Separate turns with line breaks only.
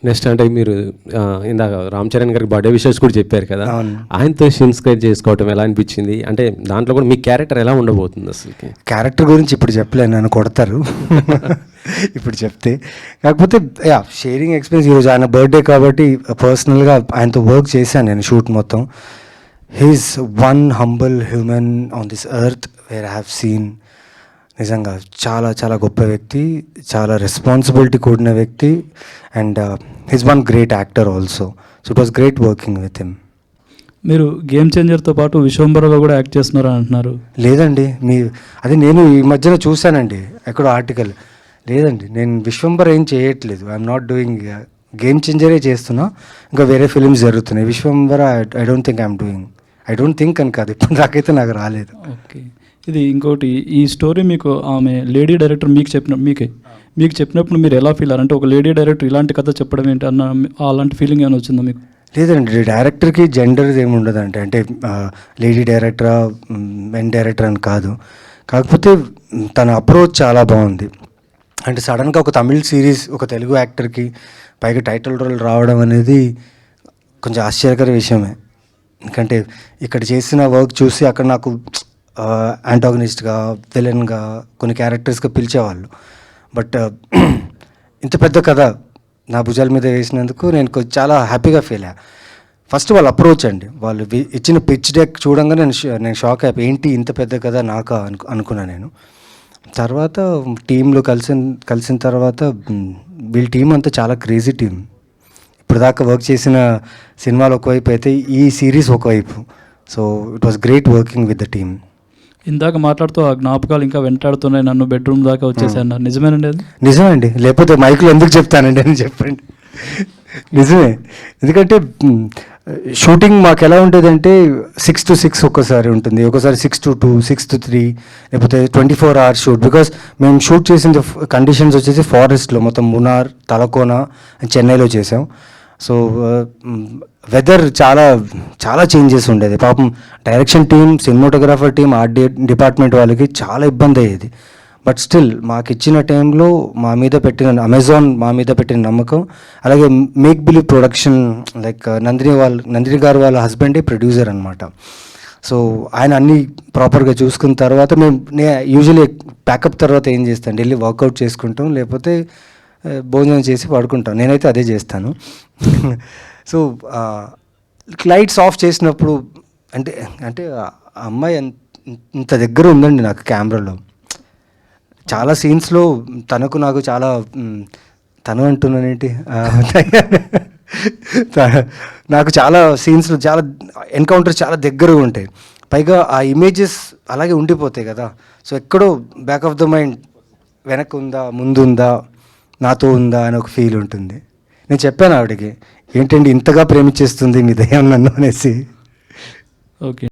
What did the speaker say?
Next అంటే మీరు ఇందాక రామ్ చరణ్ గారికి బర్త్డే విషెస్ కూడా చెప్పారు కదా,
అవును.
ఆయనతో ఇన్స్పైర్ చేసుకోవటం ఎలా అనిపించింది? అంటే దాంట్లో కూడా మీ క్యారెక్టర్ ఎలా ఉండబోతుంది అసలుకి?
క్యారెక్టర్ గురించి ఇప్పుడు చెప్పలేను, నన్ను కొడతారు ఇప్పుడు చెప్తే. కాకపోతే యా, షేరింగ్ ఎక్స్పీరియన్స్. ఈరోజు ఆయన బర్త్డే కాబట్టి పర్సనల్గా ఆయనతో వర్క్ చేశాను నేను షూట్ మొత్తం. He's one humble human on this earth where I have seen. నిజంగా చాలా చాలా గొప్ప వ్యక్తి, చాలా రెస్పాన్సిబిలిటీ కూడిన వ్యక్తి. And he's one great actor also. So it was great working with him.
మీరు గేమ్ చేంజర్తో పాటు విశ్వంబరలో కూడా యాక్ట్ చేస్తున్నారు అంటున్నారు.
లేదండి, అది నేను ఈ మధ్యన చూశానండి ఎక్కడో ఆర్టికల్. లేదండి, నేను విశ్వంబర ఏం చేయట్లేదు. I'm not doing. గేమ్ చేంజరే చేస్తున్నా, ఇంకా వేరే ఫిలిమ్స్ జరుగుతున్నాయి. Vishwambhara I don't think I'm doing. I don't think అని కాదు, ఇప్పుడు నాకైతే నాకు రాలేదు.
ఓకే. ఇది ఇంకోటి, ఈ స్టోరీ మీకు ఆమె లేడీ డైరెక్టర్ మీకు చెప్పినప్పుడు మీరు ఎలా ఫీల్ అయ్యారు? అంటే ఒక లేడీ డైరెక్టర్ ఇలాంటి కథ చెప్పడం ఏంటి అన్న అలాంటి ఫీలింగ్ ఏమైనా వచ్చిందా మీకు?
లేదండి, డైరెక్టర్కి జెండర్ ఏమి ఉండదండి. అంటే లేడీ డైరెక్టరా మెన్ డైరెక్టర్ అని కాదు. కాకపోతే తన అప్రోచ్ చాలా బాగుంది. అంటే సడన్గా ఒక తమిళ్ సిరీస్ ఒక తెలుగు యాక్టర్కి పైగా టైటిల్ రోల్ రావడం అనేది కొంచెం ఆశ్చర్యకర విషయమే. ఎందుకంటే ఇక్కడ చేసిన వర్క్ చూసి అక్కడ నాకు యాంటాగనిస్ట్గా, విలన్గా, కొన్ని క్యారెక్టర్స్గా పిలిచేవాళ్ళు. బట్ ఇంత పెద్ద కథ నా భుజాల మీద వేసినందుకు నేను చాలా హ్యాపీగా ఫీల్ అయ్యా. ఫస్ట్ వాళ్ళ అప్రోచ్ అండి, వాళ్ళు ఇచ్చిన పిచ్ డెక్ చూడంగా నేను షాక్ అయిపోయి, ఏంటి ఇంత పెద్ద కథ నాకా అనుకున్నా నేను. తర్వాత టీంలో కలిసిన తర్వాత వీళ్ళ టీం అంతా చాలా క్రేజీ టీం. ఇప్పుడు దాకా వర్క్ చేసిన సినిమాలు ఒకవైపు అయితే ఈ సిరీస్ ఒకవైపు. So it was great working with the team.
ఇందాక మాట్లాడుతూ ఆ జ్ఞాపకాలు ఇంకా వెంటాడుతున్నాయి, నన్ను బెడ్రూమ్ దాకా వచ్చేసాను. నిజమేనండి అది?
నిజమండి, లేకపోతే మైకులో ఎందుకు చెప్తానండి అని చెప్పండి. నిజమే. ఎందుకంటే షూటింగ్ మాకు ఎలా ఉంటుందంటే 6 to 6 ఒక్కసారి ఉంటుంది, ఒకసారి 6 to 2, 6 to 3, లేకపోతే 24 hours షూట్. బికాస్ మేము షూట్ చేసిన కండిషన్స్ వచ్చేసి ఫారెస్ట్లో, మొత్తం మునార్, తలకోన, చెన్నైలో చేసాం. సో వెదర్ చాలా చాలా చేంజెస్ ఉండేది. పాపం direction team, cinematographer team, art department వాళ్ళకి చాలా ఇబ్బంది అయ్యేది. బట్ స్టిల్ మాకు ఇచ్చిన టైంలో అమెజాన్ మా మీద పెట్టిన నమ్మకం, అలాగే make believe production, like Nandini గారు వాళ్ళ హస్బెండే ప్రొడ్యూసర్ అనమాట. సో ఆయన అన్నీ ప్రాపర్గా చూసుకున్న తర్వాత నేను యూజువల్లీ ప్యాకప్ తర్వాత ఏం చేస్తాను, వెళ్ళి వర్కౌట్ చేసుకుంటాం, లేకపోతే భోజనం చేసి పడుకుంటాం. నేనైతే అదే చేస్తాను. సో లైట్స్ ఆఫ్ చేసినప్పుడు అంటే ఆ అమ్మాయి ఇంత దగ్గర ఉందండి నాకు కెమెరాలో. చాలా సీన్స్లో నాకు చాలా తను అంటున్నానేంటి నాకు చాలా సీన్స్లో చాలా ఎన్కౌంటర్స్ చాలా దగ్గరగా ఉంటాయి. పైగా ఆ ఇమేజెస్ అలాగే ఉండిపోతాయి కదా. సో ఎక్కడో బ్యాక్ ఆఫ్ ద మైండ్ వెనక్కి ఉందా, ముందుందా, నాతో ఉందా అని ఒక ఫీల్ ఉంటుంది. నేను చెప్పాను ఆవిడకి, ఏంటండి ఇంతగా ప్రేమించేస్తుంది మీ దయ్యం నన్ను అనేసి.
ఓకే.